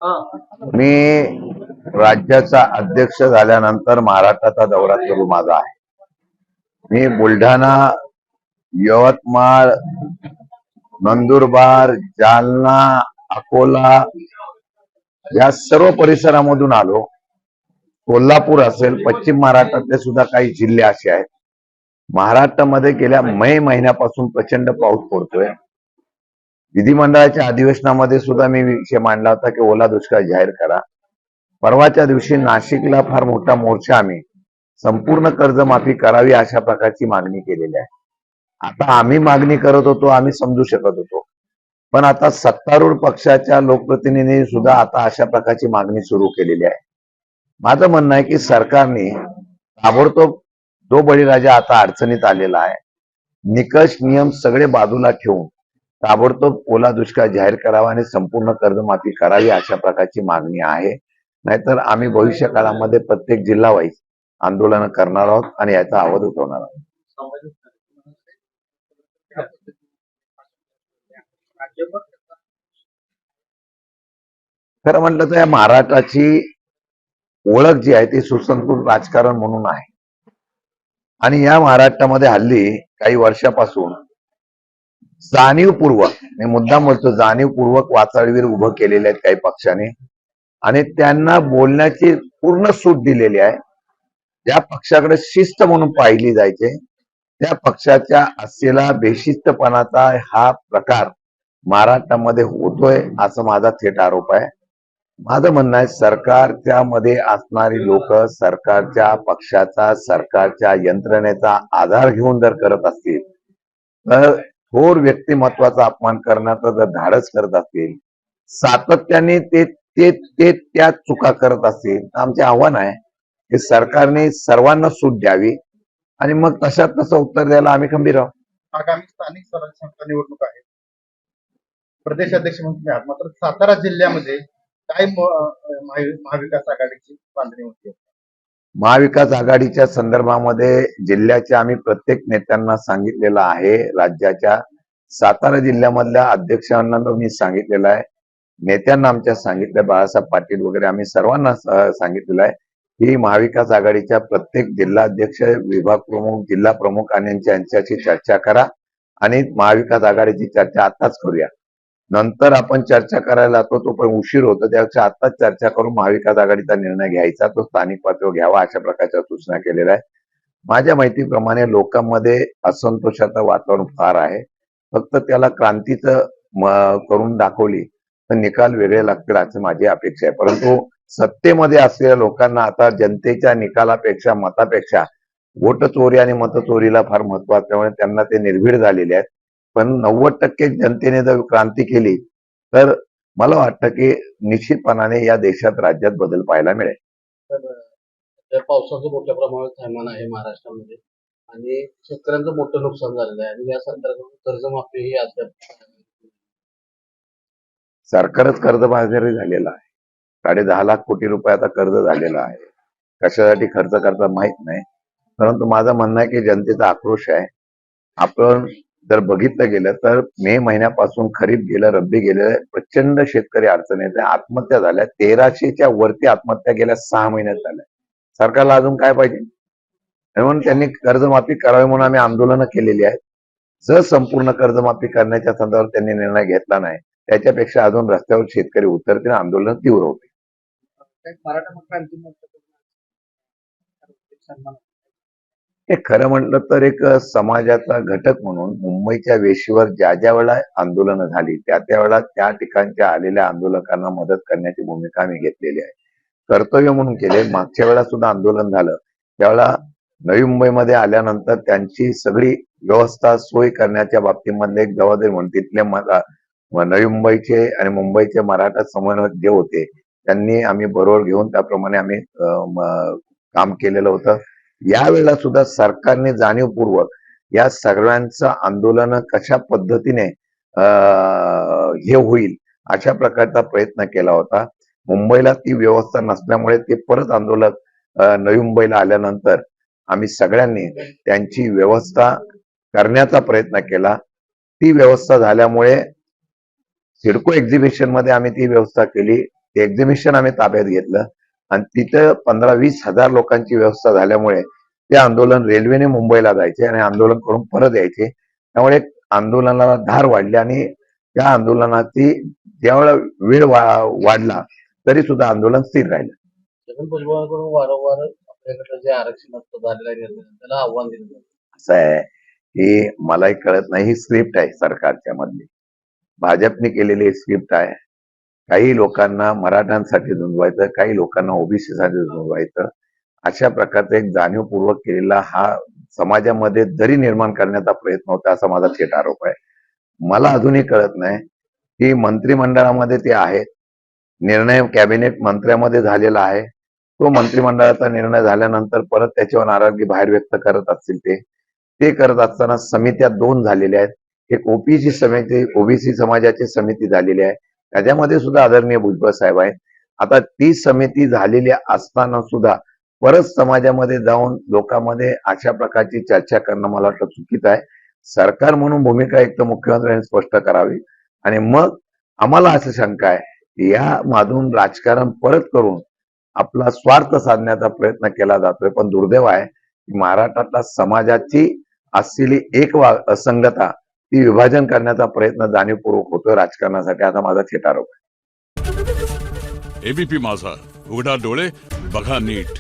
मी राज्याचा अध्यक्ष झाल्यानंतर महाराष्ट्राचा दौरा सुरू माझा आहे. मी बुलढाणा, यवतमाळ, नंदुरबार, जालना, अकोला या सर्व परिसरामधून आलो. कोल्हापूर असेल, पश्चिम महाराष्ट्रातले सुद्धा काही जिल्हे असे आहेत. महाराष्ट्रामध्ये गेल्या मे महिन्यापासून प्रचंड पाऊस पडतोय. विधिमंडळाच्या अधिवेशनामध्ये सुद्धा मी विषय मांडला होता की ओला दुष्काळ जाहीर करा. परवाच्या दिवशी नाशिकला फार मोठा मोर्चा आम्ही संपूर्ण कर्जमाफी करावी अशा प्रकारची मागणी केलेली आहे. आता आम्ही मागणी करत होतो, आम्ही समजू शकत होतो, पण आता सत्तारूढ पक्षाच्या लोकप्रतिनिधींनी सुद्धा आता अशा प्रकारची मागणी सुरू केलेली आहे. माझं म्हणणं आहे की सरकारने ताबडतोब जो बळीराजा आता अडचणीत आलेला आहे, निकष नियम सगळे बाजूला ठेवून ताबडतोब ओला दुष्काळ जाहीर करावा आणि संपूर्ण कर्जमाफी करावी अशा प्रकारची मागणी आहे. नाहीतर आम्ही भविष्य काळामध्ये प्रत्येक जिल्हा वाईज आंदोलन करणार आहोत आणि याचा आवाज उठवणार आहोत. खरं म्हटलं तर या महाराष्ट्राची ओळख जी आहे ती सुसंस्कृत राजकारण म्हणून आहे. आणि या महाराष्ट्रामध्ये हल्ली काही वर्षापासून जाणीवपूर्वक, मी मुद्दाम बोलतो, जाणीवपूर्वक वाचाळवीर उभं केलेले आहेत काही पक्षाने आणि त्यांना बोलण्याची पूर्ण सूट दिलेली आहे. ज्या पक्षाकडे शिस्त म्हणून पाहिली जायचे त्या पक्षाच्या असलेला बेशिस्तपणाचा हा प्रकार महाराष्ट्रामध्ये होतोय असं माझा थेट आरोप आहे. माझं म्हणणं आहे सरकारच्या मध्ये असणारी लोक सरकारच्या पक्षाचा, सरकारच्या यंत्रणेचा आधार घेऊन जर करत असतील, तर थोर व्यक्तिमत्वाचा अपमान करण्याचा जर धाडस करत असतील, सातत्याने ते ते ते त्या चुका करत असतील, तर आमचे आव्हान आहे की सरकारने सर्वांना सूट द्यावी आणि मग तशात तसं उत्तर द्यायला आम्ही खंबीर आहोत. आगामी स्थानिक स्वराज्य संस्था निवडणूक आहे. प्रदेश अध्यक्ष म्हणून तुम्ही आहात. मात्र सातारा जिल्ह्यामध्ये काय महाविकास आघाडीची बांधणी होती? महाविकास आघाडीच्या संदर्भामध्ये जिल्ह्याच्या आम्ही प्रत्येक नेत्यांना सांगितलेलं आहे. राज्याच्या सातारा जिल्ह्यामधल्या अध्यक्षांना मी सांगितलेलं आहे, नेत्यांना आमच्या सांगितलं, बाळासाहेब पाटील वगैरे आम्ही सर्वांना सांगितलेलं आहे की महाविकास आघाडीच्या प्रत्येक जिल्हाध्यक्ष, विभाग प्रमुख, जिल्हा प्रमुख आणि यांच्याशी चर्चा करा आणि महाविकास आघाडीची चर्चा आताच करूया. नंतर आपण चर्चा करायला जातो तो पण उशीर होतो, त्यापेक्षा आताच चर्चा करून महाविकास आघाडीचा निर्णय घ्यायचा, तो स्थानिक पातळीवर घ्यावा अशा प्रकारच्या सूचना केलेल्या आहे. माझ्या माहितीप्रमाणे लोकांमध्ये असंतोषाचं वातावरण फार आहे. फक्त त्याला क्रांतीचं करून दाखवली तर निकाल वेगळे लागतील अशी माझी अपेक्षा आहे. परंतु सत्तेमध्ये असलेल्या लोकांना आता जनतेच्या निकालापेक्षा, मतापेक्षा वोट चोरी आणि मतचोरीला फार महत्व असल्यामुळे त्यांना ते निर्भीड झालेले आहेत. पण 90% जनतेने जर क्रांती केली तर मला वाटतं की निश्चितपणाने या देशात, राज्यात बदल पाहायला मिळेल. तर पावसाचं मोठ्या प्रमाणात थैमान आहे महाराष्ट्रामध्ये आणि शेतकऱ्यांचं मोठं नुकसान झालेलं आहे आणि या संदर्भात कर्जमाफी ही अद्याप सरकारच कर्जबाजारी झालेला आहे. 10.5 लाख कोटी रुपये आता कर्ज झालेलं आहे. कशासाठी खर्च करतात माहित नाही, परंतु माझं म्हणणं आहे की जनतेचा आक्रोश आहे. आपण जर बघितलं गेलं तर मे महिन्यापासून खरीप गेलं, रब्बी गेलं, प्रचंड शेतकरी अडचणीत आहे. आत्महत्या झाल्या 1300च्या वरती आत्महत्या गेल्या 6 महिन्यात झाल्या. सरकारला अजून काय पाहिजे? म्हणून त्यांनी कर्जमाफी करावी म्हणून आम्ही आंदोलनं केलेली आहेत. जर संपूर्ण कर्जमाफी करण्याच्या संदर्भात त्यांनी निर्णय घेतला नाही, त्याच्यापेक्षा अजून रस्त्यावर शेतकरी उतरतील, आंदोलन तीव्र होते. हे खरं म्हटलं तर एक समाजाचा घटक म्हणून मुंबईच्या वेशीवर ज्या ज्या वेळेला आंदोलनं झाली त्या वेळेला त्या ठिकाणच्या आलेल्या आंदोलकांना मदत करण्याची भूमिका आम्ही घेतलेली आहे. कर्तव्य म्हणून केले. मागच्या वेळेला सुद्धा आंदोलन झालं त्यावेळेला नवी मुंबईमध्ये आल्यानंतर त्यांची सगळी व्यवस्था, सोय करण्याच्या बाबतीमधले एक जबाबदारी म्हणून तिथले नवी मुंबईचे आणि मुंबईचे मराठा समन्वयक जे होते त्यांनी आम्ही बरोबर घेऊन त्याप्रमाणे आम्ही काम केलेलं होतं. यावेळेला सुद्धा सरकारने जाणीवपूर्वक या सगळ्यांचं आंदोलन कशा पद्धतीने हे होईल अशा प्रकारचा प्रयत्न केला होता. मुंबईला ती व्यवस्था नसल्यामुळे ते परत आंदोलक नवी मुंबईला आल्यानंतर आम्ही सगळ्यांनी त्यांची व्यवस्था करण्याचा प्रयत्न केला. ती व्यवस्था झाल्यामुळे सिडको एक्झिबिशन मध्ये आम्ही ती व्यवस्था केली. ते एक्झिबिशन आम्ही ताब्यात घेतलं आणि तिथं 15-20 हजार लोकांची व्यवस्था झाल्यामुळे ते आंदोलन रेल्वेने मुंबईला जायचे आणि आंदोलन करून परत यायचे. त्यामुळे आंदोलनाला धार वाढली आणि त्या आंदोलनाची ज्यावेळेला वेळ वाढला तरी सुद्धा आंदोलन स्थिर राहिलं. छगन भुजबळांकडून वारंवार आपल्याकडे जे आरक्षणाचं झालेलं आहे निर्णय त्याला आव्हान दिलं जातं. असं आहे की मलाही कळत नाही, ही स्क्रिप्ट आहे सरकारच्या मधली, भाजपने केलेली स्क्रिप्ट आहे. काही लोकांना मराठ्यांसाठी झुंजवायचं, काही लोकांना ओबीसी साठी झुंजवायचं, अशा प्रकारचा एक जाणीवपूर्वक केलेला हा समाजामध्ये दरी निर्माण करण्याचा प्रयत्न होता, असा माझा थेट आरोप आहे. मला अजूनही कळत नाही की मंत्रिमंडळामध्ये ते आहेत, निर्णय कॅबिनेट मंत्र्यामध्ये झालेला आहे, तो मंत्रिमंडळाचा निर्णय झाल्यानंतर परत त्याच्यावर नाराजगी बाहेर व्यक्त करत असतील ते करत असताना समित्या 2 झालेल्या आहेत. एक ओबीसी समिती, ओबीसी समाजाची समिती झालेली आहे, त्याच्यामध्ये सुद्धा आदरणीय भुजबळ साहेब आहेत. आता ती समिती झालेली असताना सुद्धा परत समाजामध्ये जाऊन लोकांमध्ये अशा प्रकारची चर्चा करणं मला वाटतं चुकीचं आहे. सरकार म्हणून भूमिका एक तर मुख्यमंत्र्यांनी स्पष्ट करावी आणि मग आम्हाला असं शंका आहे या माधून राजकारण परत करून आपला स्वार्थ साधण्याचा प्रयत्न केला जातोय. पण दुर्दैव आहे की महाराष्ट्रातल्या समाजाची असलेली एक असंगता ती विभाजन करण्याचा प्रयत्न जाणीवपूर्वक होतोय राजकारणासाठी, असा माझा थेट आरोप आहे. एबीपी माझा, उघडा डोळे बघा नीट.